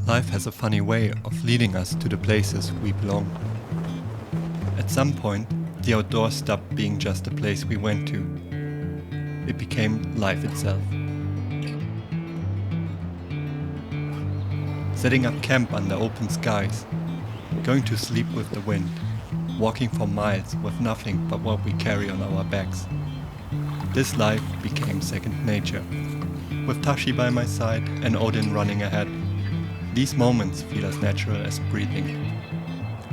Life has a funny way of leading us to the places we belong. At some point, the outdoors stopped being just a place we went to. It became life itself. Setting up camp under open skies, going to sleep with the wind, walking for miles with nothing but what we carry on our backs. This life became second nature, with Tashi by my side and Odin running ahead. These moments feel as natural as breathing.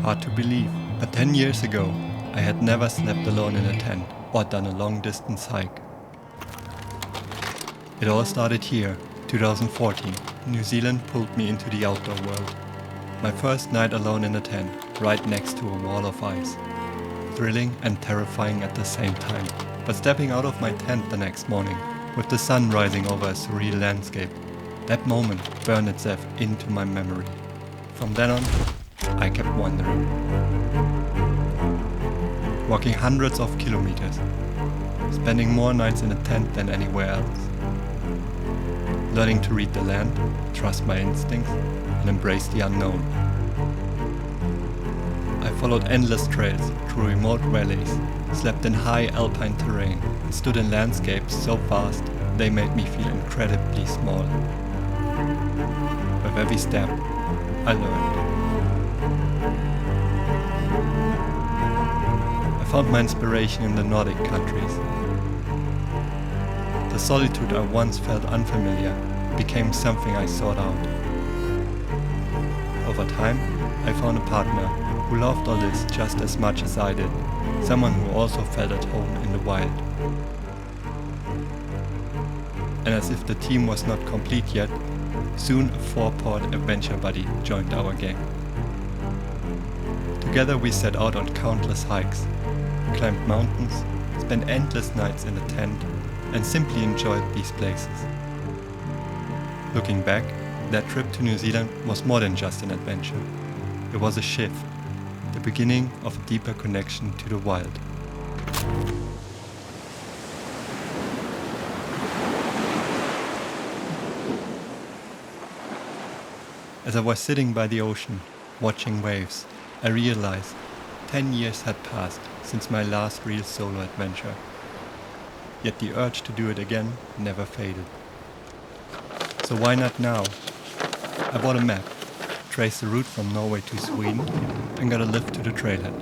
Hard to believe, but 10 years ago, I had never slept alone in a tent or done a long distance hike. It all started here, 2014. New Zealand pulled me into the outdoor world. My first night alone in a tent, right next to a wall of ice. Thrilling and terrifying at the same time. But stepping out of my tent the next morning, with the sun rising over a surreal landscape, that moment burned itself into my memory. From then on, I kept wandering. Walking hundreds of kilometers, spending more nights in a tent than anywhere else. Learning to read the land, trust my instincts, and embrace the unknown. I followed endless trails through remote valleys, slept in high alpine terrain, and stood in landscapes so vast they made me feel incredibly small. With every step, I learned. I found my inspiration in the Nordic countries. The solitude I once felt unfamiliar became something I sought out. Over time, I found a partner who loved all this just as much as I did, someone who also felt at home in the wild. And as if the team was not complete yet, soon a four-pawed adventure buddy joined our gang. Together we set out on countless hikes, climbed mountains, spent endless nights in a tent, and simply enjoyed these places. Looking back, that trip to New Zealand was more than just an adventure. It was a shift, the beginning of a deeper connection to the wild. As I was sitting by the ocean, watching waves, I realized 10 years had passed since my last real solo adventure. Yet the urge to do it again never faded. So why not now? I bought a map, traced the route from Norway to Sweden, and got a lift to the trailhead.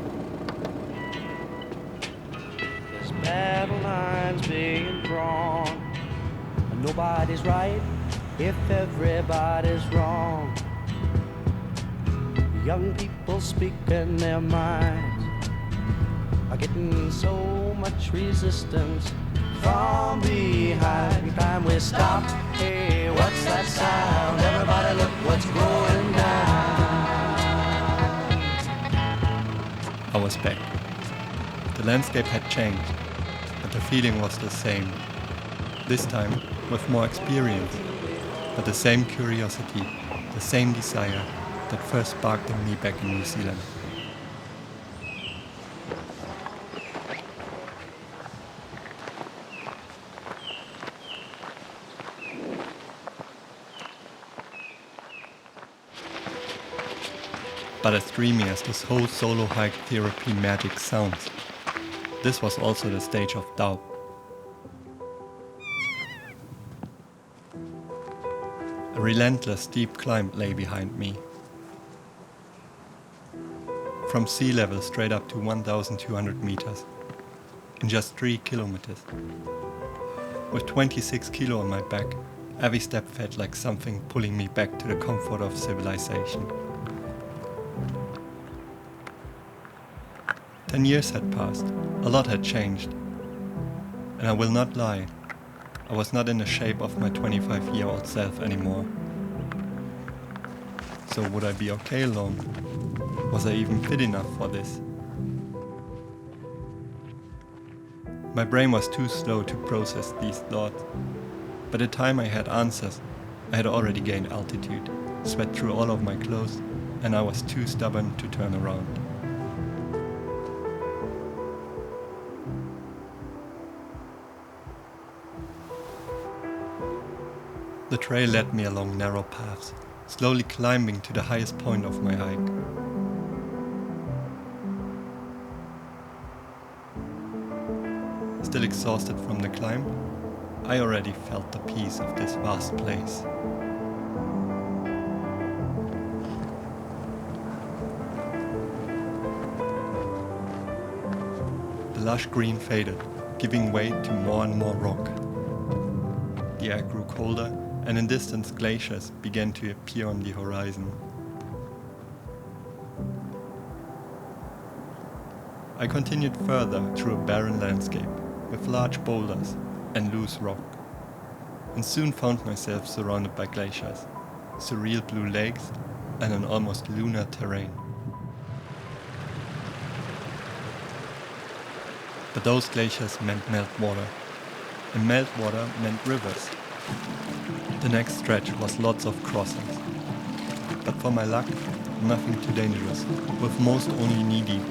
There's battle lines being drawn, and nobody's right if everybody's wrong. Young people speaking their minds are getting so much resistance from behind. Every time we stop, hey, what's that sound? Everybody look what's going down. I was back. The landscape had changed, but the feeling was the same. This time with more experience, but the same curiosity, the same desire that first sparked in me back in New Zealand. But as dreamy as this whole solo hike therapy magic sounds, this was also the stage of Doub. A relentless steep climb lay behind me. From sea level straight up to 1,200 meters, in just 3 kilometers. With 26 kilo on my back, every step felt like something pulling me back to the comfort of civilization. 10 years had passed, a lot had changed. And I will not lie, I was not in the shape of my 25-year-old self anymore. So would I be okay alone? Was I even fit enough for this? My brain was too slow to process these thoughts. By the time I had answers, I had already gained altitude, sweat through all of my clothes, and I was too stubborn to turn around. The trail led me along narrow paths, slowly climbing to the highest point of my hike. Still exhausted from the climb, I already felt the peace of this vast place. The lush green faded, giving way to more and more rock. The air grew colder, and in distance glaciers began to appear on the horizon. I continued further through a barren landscape, with large boulders and loose rock, and soon found myself surrounded by glaciers, surreal blue lakes, and an almost lunar terrain. But those glaciers meant meltwater, and meltwater meant rivers. The next stretch was lots of crossings, but for my luck, nothing too dangerous, with most only knee-deep.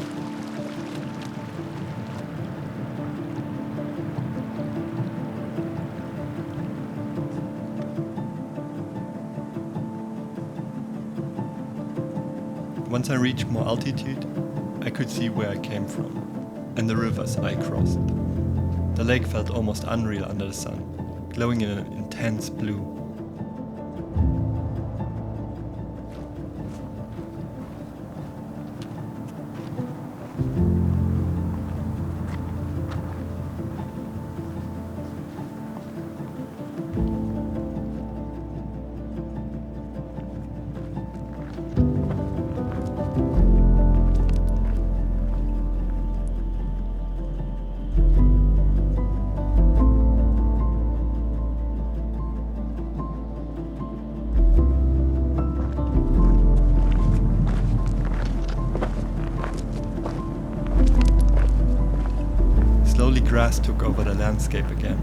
Once I reached more altitude, I could see where I came from, and the rivers I crossed. The lake felt almost unreal under the sun, glowing in an intense blue. Slowly grass took over the landscape again,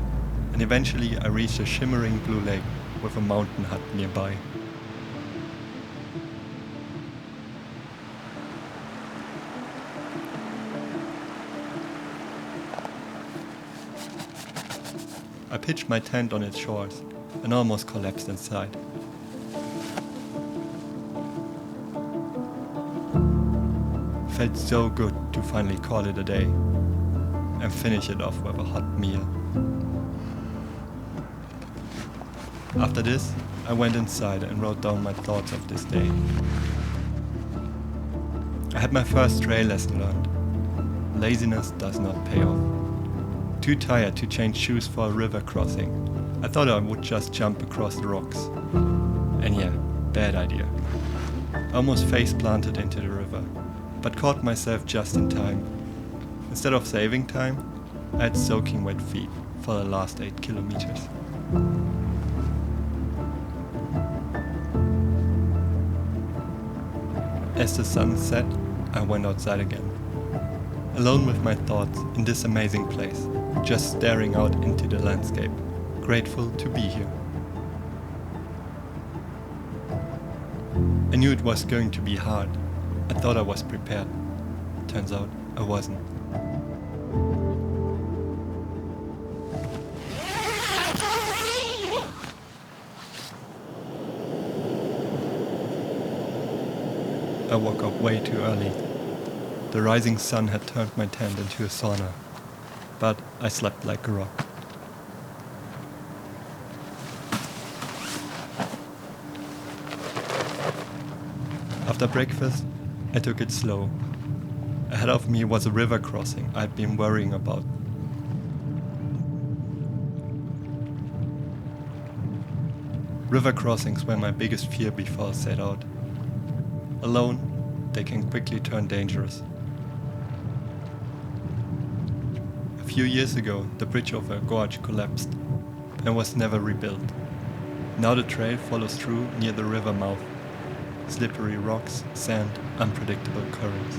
and eventually I reached a shimmering blue lake with a mountain hut nearby. I pitched my tent on its shores and almost collapsed inside. Felt so good to finally call it a day and finish it off with a hot meal. After this, I went inside and wrote down my thoughts of this day. I had my first trail lesson learned. Laziness does not pay off. Too tired to change shoes for a river crossing, I thought I would just jump across the rocks. And yeah, bad idea. I almost face planted into the river, but caught myself just in time. Instead of saving time, I had soaking wet feet for the last 8 kilometers. As the sun set, I went outside again. Alone with my thoughts in this amazing place, just staring out into the landscape, grateful to be here. I knew it was going to be hard. I thought I was prepared. Turns out I wasn't. I woke up way too early. The rising sun had turned my tent into a sauna, but I slept like a rock. After breakfast, I took it slow. Ahead of me was a river crossing I'd been worrying about. River crossings were my biggest fear before I set out. Alone, they can quickly turn dangerous. A few years ago, the bridge over a gorge collapsed and was never rebuilt. Now the trail follows through near the river mouth. Slippery rocks, sand, unpredictable currents.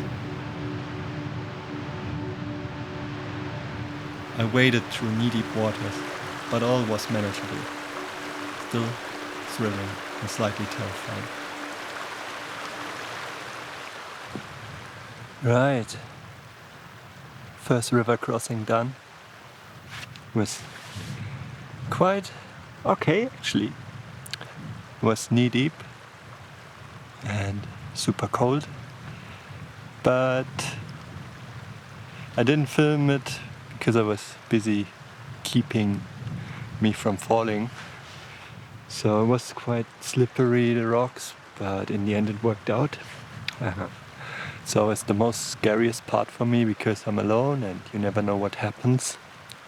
I waded through knee-deep waters, but all was manageable. Still thrilling and slightly terrifying. Right. First river crossing done. Was quite okay actually. Was knee deep, and super cold. But I didn't film it because I was busy keeping me from falling. So it was quite slippery, the rocks, but in the end it worked out. So it's the most scariest part for me because I'm alone and you never know what happens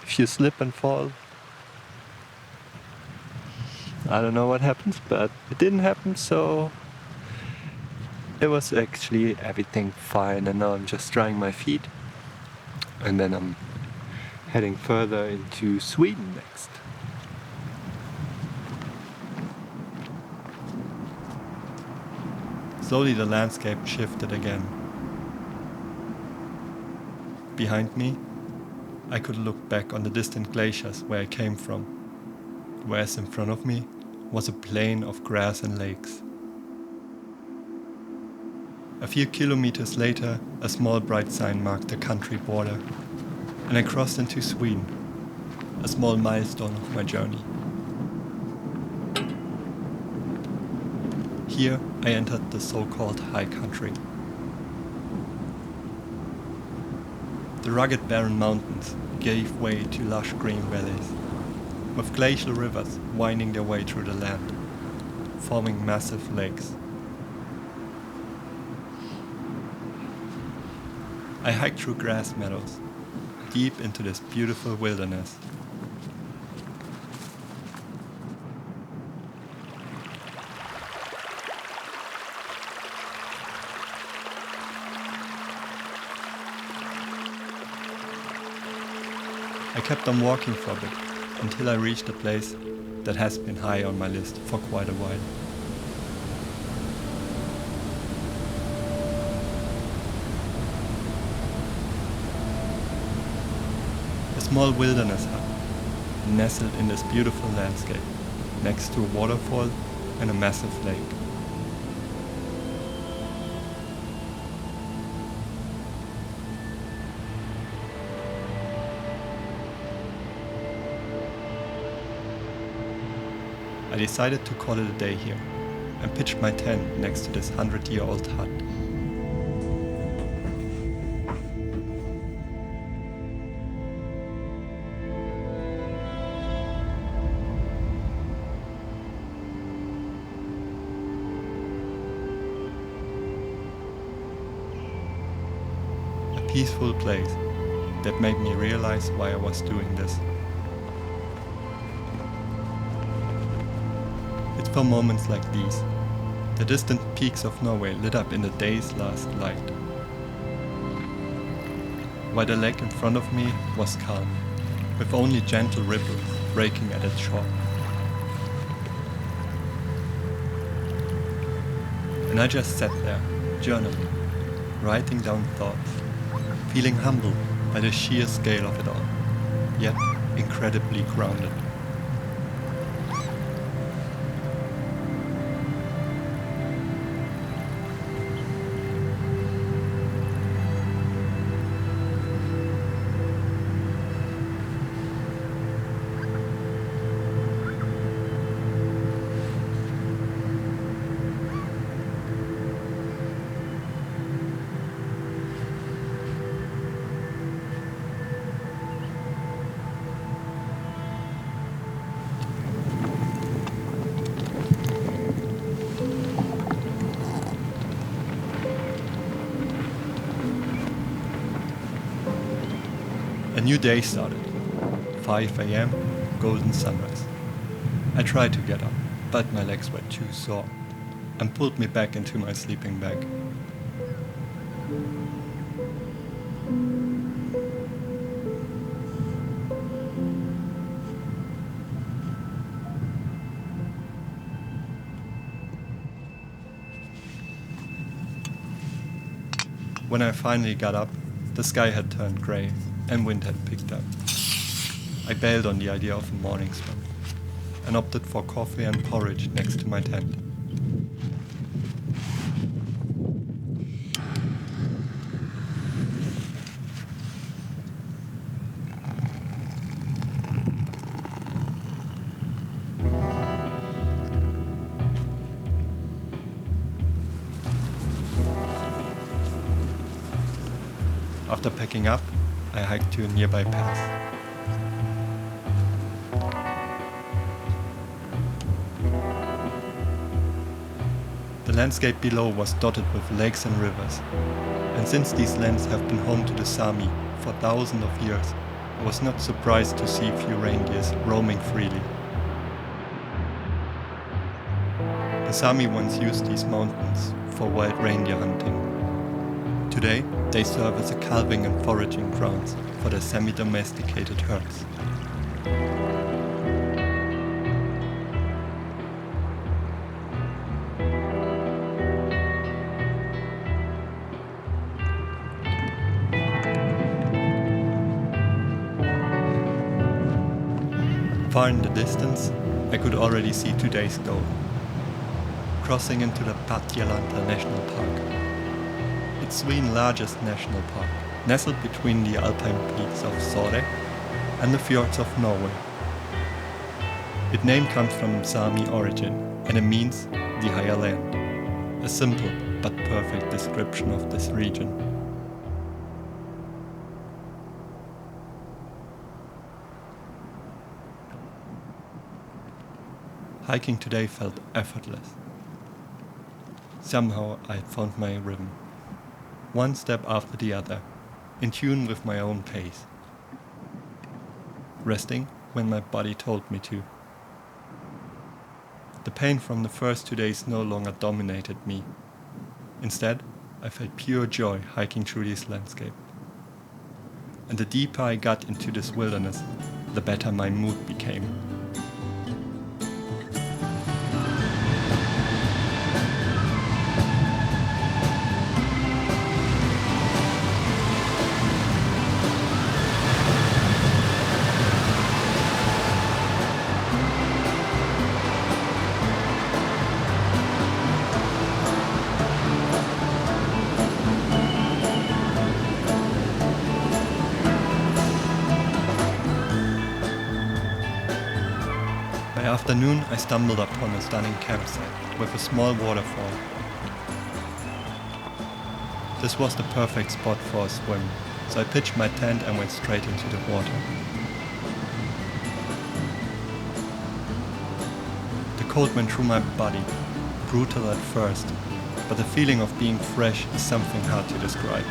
if you slip and fall. I don't know what happens, but it didn't happen, so it was actually everything fine, and now I'm just drying my feet and then I'm heading further into Sweden next. Slowly the landscape shifted again. Behind me, I could look back on the distant glaciers where I came from, whereas in front of me was a plain of grass and lakes. A few kilometers later, a small bright sign marked the country border, and I crossed into Sweden, a small milestone of my journey. Here I entered the so-called high country. The rugged barren mountains gave way to lush green valleys, with glacial rivers winding their way through the land, forming massive lakes. I hiked through grass meadows, deep into this beautiful wilderness. I kept on walking for a bit until I reached a place that has been high on my list for quite a while. A small wilderness hut, nestled in this beautiful landscape, next to a waterfall and a massive lake. I decided to call it a day here and pitched my tent next to this 100-year-old hut. A peaceful place that made me realize why I was doing this. For moments like these, the distant peaks of Norway lit up in the day's last light, while the lake in front of me was calm, with only gentle ripples breaking at its shore. And I just sat there, journaling, writing down thoughts, feeling humbled by the sheer scale of it all, yet incredibly grounded. A new day started. 5 a.m., golden sunrise. I tried to get up, but my legs were too sore and pulled me back into my sleeping bag. When I finally got up, the sky had turned grey and wind had picked up. I bailed on the idea of a morning swim and opted for coffee and porridge next to my tent. After packing up, I hiked to a nearby pass. The landscape below was dotted with lakes and rivers, and since these lands have been home to the Sami for thousands of years, I was not surprised to see few reindeers roaming freely. The Sami once used these mountains for wild reindeer hunting. Today, they serve as a calving and foraging grounds for their semi-domesticated herds. Far in the distance, I could already see today's goal. Crossing into the Padjelanta National Park. It's Sweden's largest national park, nestled between the alpine peaks of Sarek and the fjords of Norway. Its name comes from Sami origin, and it means the higher land, a simple but perfect description of this region. Hiking today felt effortless. Somehow I found my rhythm, one step after the other, in tune with my own pace. Resting when my body told me to. The pain from the first 2 days no longer dominated me. Instead, I felt pure joy hiking through this landscape. And the deeper I got into this wilderness, the better my mood became. By afternoon, I stumbled upon a stunning campsite with a small waterfall. This was the perfect spot for a swim, so I pitched my tent and went straight into the water. The cold went through my body, brutal at first, but the feeling of being fresh is something hard to describe.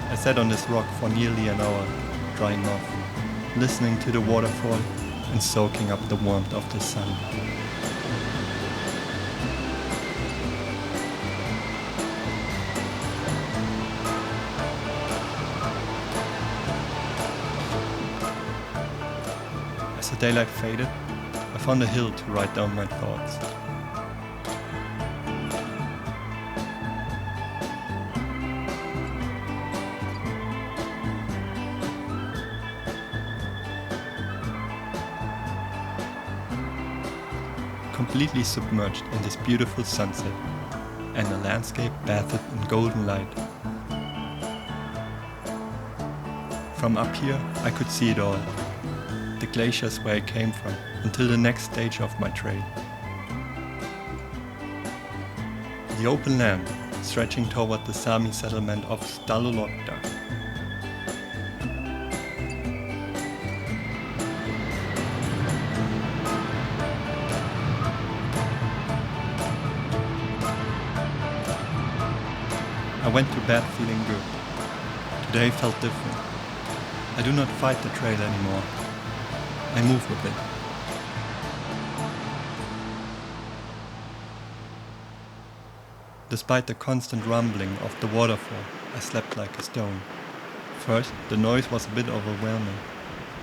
I sat on this rock for nearly an hour, drying off, listening to the waterfall and soaking up the warmth of the sun. As the daylight faded, I found a hill to write down my thoughts. Completely submerged in this beautiful sunset, and the landscape bathed in golden light. From up here I could see it all, the glaciers where I came from, until the next stage of my trail. The open land stretching toward the Sami settlement of Stora. I went to bed feeling good. Today felt different. I do not fight the trail anymore. I move with it. Despite the constant rumbling of the waterfall, I slept like a stone. First, the noise was a bit overwhelming,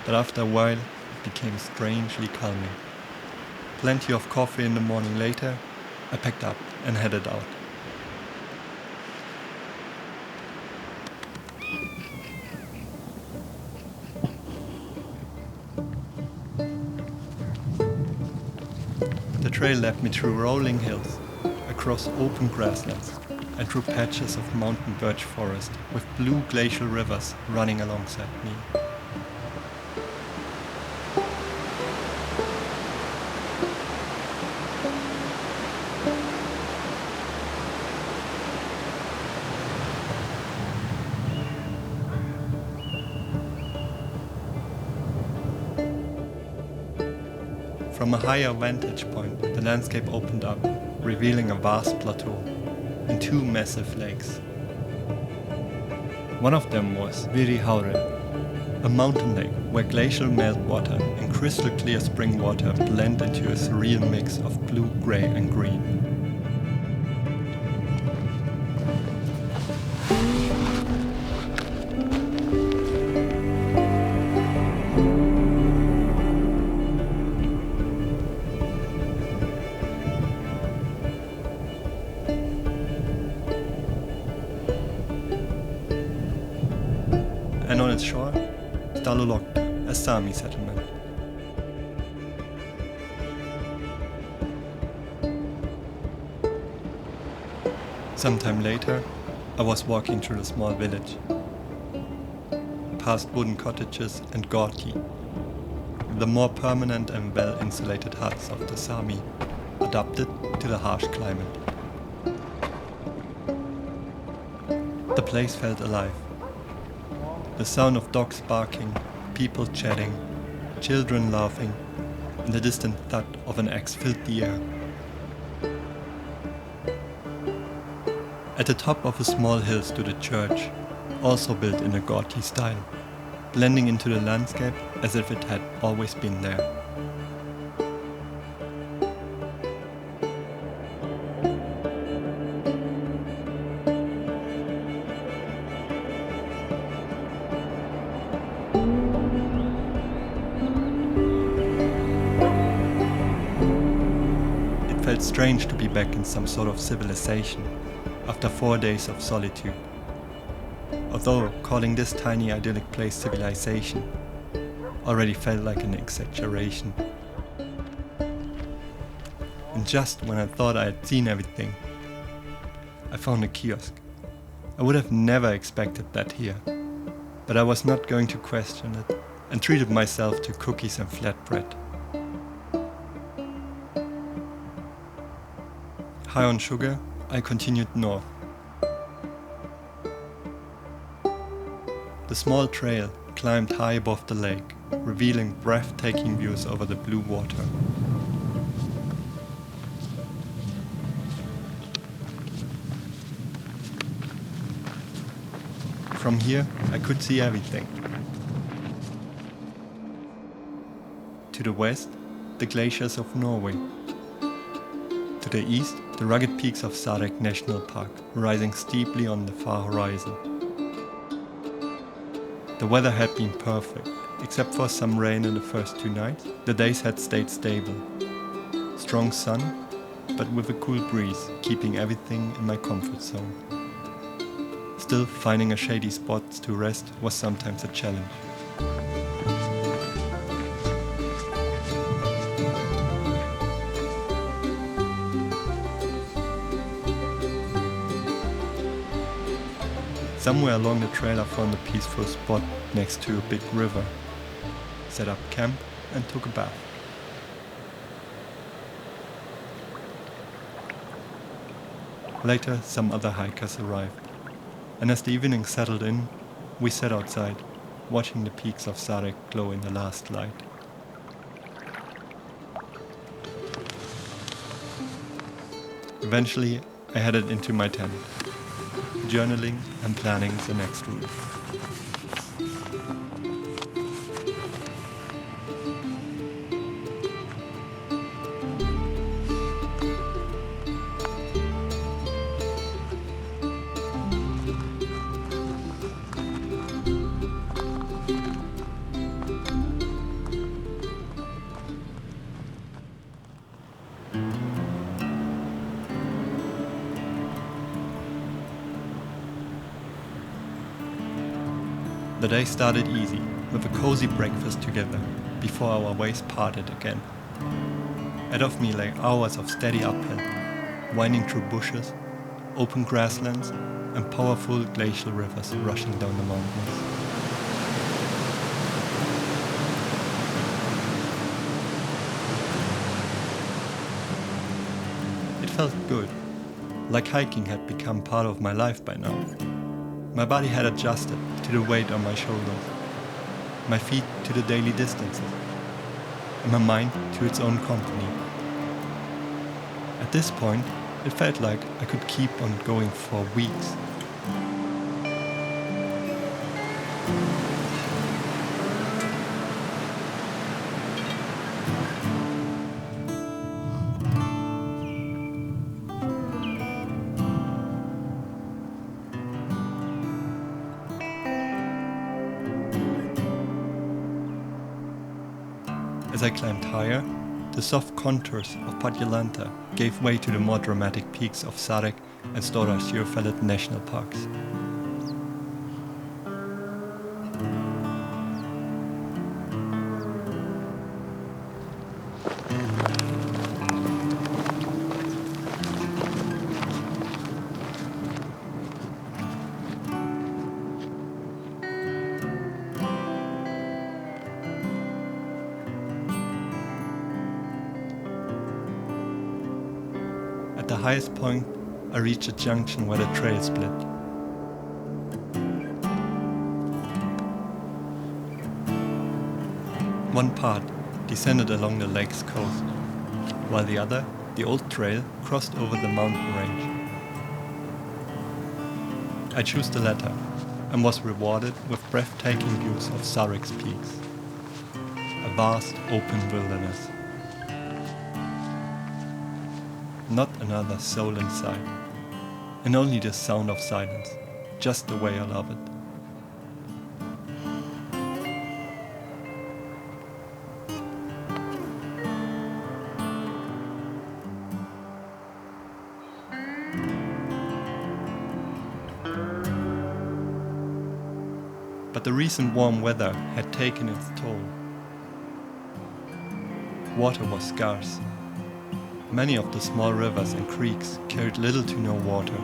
but after a while, it became strangely calming. Plenty of coffee in the morning later, I packed up and headed out. The trail led me through rolling hills, across open grasslands, and through patches of mountain birch forest with blue glacial rivers running alongside me. From a higher vantage point, the landscape opened up, revealing a vast plateau and two massive lakes. One of them was Haure, a mountain lake where glacial meltwater and crystal clear spring water blend into a surreal mix of blue, grey and green. And on its shore, Lofoten, a Sami settlement. Sometime later, I was walking through the small village, past wooden cottages and gorti, the more permanent and well-insulated huts of the Sami, adapted to the harsh climate. The place felt alive. The sound of dogs barking, people chatting, children laughing, and the distant thud of an axe filled the air. At the top of a small hill stood a church, also built in a Gorti style, blending into the landscape as if it had always been there. It felt strange to be back in some sort of civilization after 4 days of solitude. Although calling this tiny idyllic place civilization already felt like an exaggeration. And just when I thought I had seen everything, I found a kiosk. I would have never expected that here, but I was not going to question it and treated myself to cookies and flatbread. High on sugar, I continued north. The small trail climbed high above the lake, revealing breathtaking views over the blue water. From here, I could see everything. To the west, the glaciers of Norway. To the east, the rugged peaks of Sarek National Park, rising steeply on the far horizon. The weather had been perfect, except for some rain in the first 2 nights. The days had stayed stable. Strong sun, but with a cool breeze, keeping everything in my comfort zone. Still, finding a shady spot to rest was sometimes a challenge. Somewhere along the trail I found a peaceful spot next to a big river, set up camp and took a bath. Later some other hikers arrived, and as the evening settled in, we sat outside, watching the peaks of Sarek glow in the last light. Eventually I headed into my tent, journaling and planning the next route. The day started easy, with a cozy breakfast together, before our ways parted again. Ahead of me lay hours of steady uphill, winding through bushes, open grasslands, and powerful glacial rivers rushing down the mountains. It felt good, like hiking had become part of my life by now. My body had adjusted to the weight on my shoulders, my feet to the daily distances, and my mind to its own company. At this point, it felt like I could keep on going for weeks. As I climbed higher, the soft contours of Padjelanta gave way to the more dramatic peaks of Sarek and Stora Sjöfället National Parks. At the highest point, I reached a junction where the trail split. One part descended along the lake's coast, while the other, the old trail, crossed over the mountain range. I chose the latter and was rewarded with breathtaking views of Sarek's peaks, a vast open wilderness. Not another soul in sight, and only the sound of silence, just the way I love it. But the recent warm weather had taken its toll. Water was scarce. Many of the small rivers and creeks carried little to no water.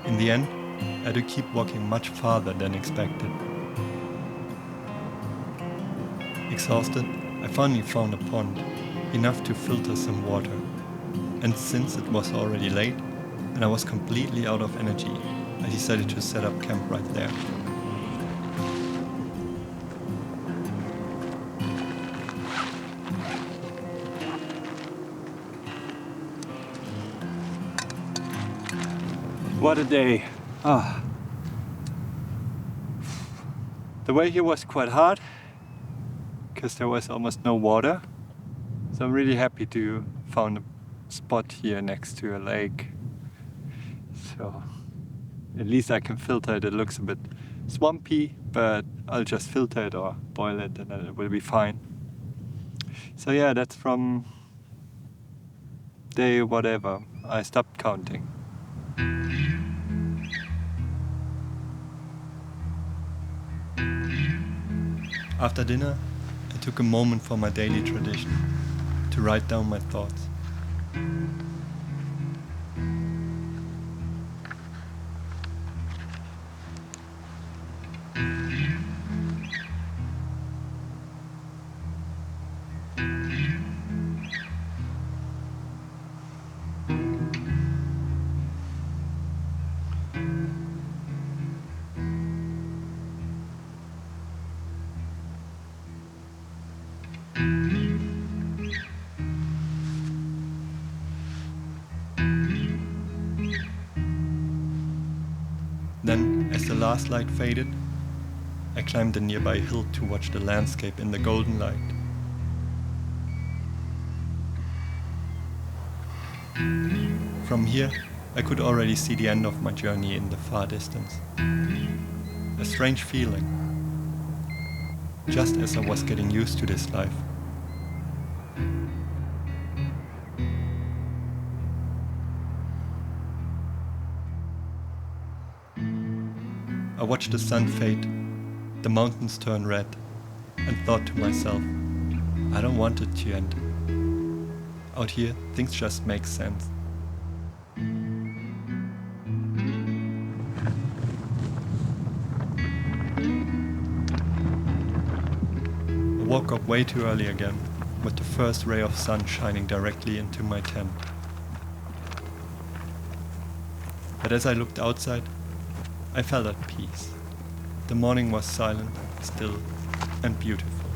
In the end, I had to keep walking much farther than expected. Exhausted, I finally found a pond, enough to filter some water. And since it was already late and I was completely out of energy, I decided to set up camp right there. What a day. The way here was quite hard because there was almost no water. So I'm really happy to found a spot here next to a lake. So at least I can filter it. It looks a bit swampy, but I'll just filter it or boil it and then it will be fine. So yeah, that's from day whatever. I stopped counting. After dinner, I took a moment for my daily tradition, to write down my thoughts. Then, as the last light faded, I climbed a nearby hill to watch the landscape in the golden light. From here, I could already see the end of my journey in the far distance. A strange feeling, just as I was getting used to this life. I watched the sun fade, the mountains turn red, and thought to myself, I don't want it to end. Out here, things just make sense. I woke up way too early again, with the first ray of sun shining directly into my tent. But as I looked outside, I felt at peace. The morning was silent, still, and beautiful.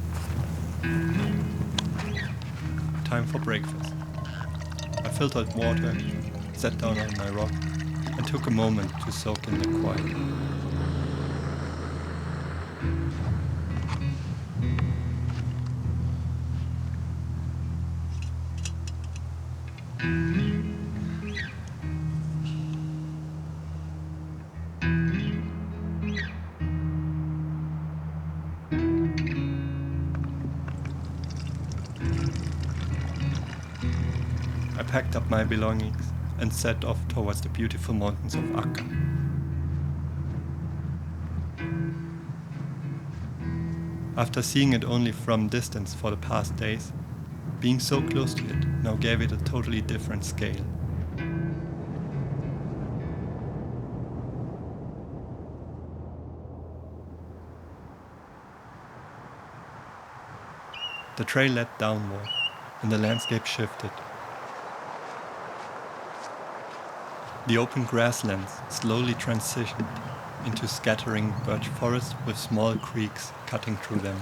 Time for breakfast. I filtered water, sat down on my rock, and took a moment to soak in the quiet. I packed up my belongings and set off towards the beautiful mountains of Akka. After seeing it only from distance for the past days, being so close to it now gave it a totally different scale. The trail led downward, and the landscape shifted. The open grasslands slowly transitioned into scattering birch forests with small creeks cutting through them.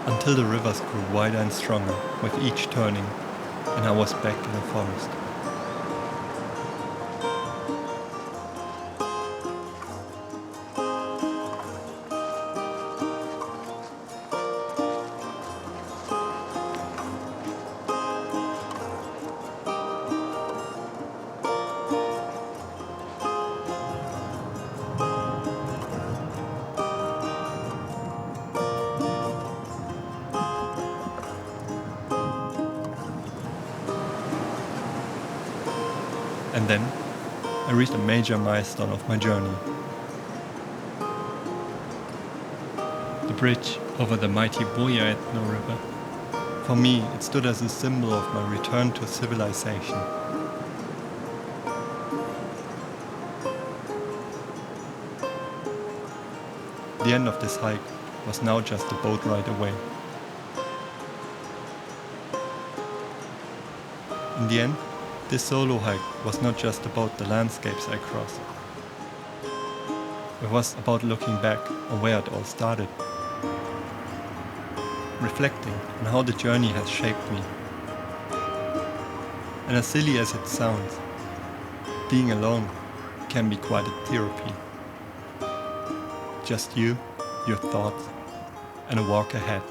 Until the rivers grew wider and stronger with each turning, and I was back in the forest. And then I reached a major milestone of my journey. The bridge over the mighty Boyaetno River. For me, it stood as a symbol of my return to civilization. The end of this hike was now just a boat ride away. In the end, this solo hike was not just about the landscapes I crossed. It was about looking back on where it all started. Reflecting on how the journey has shaped me. And as silly as it sounds, being alone can be quite a therapy. Just you, your thoughts, and a walk ahead.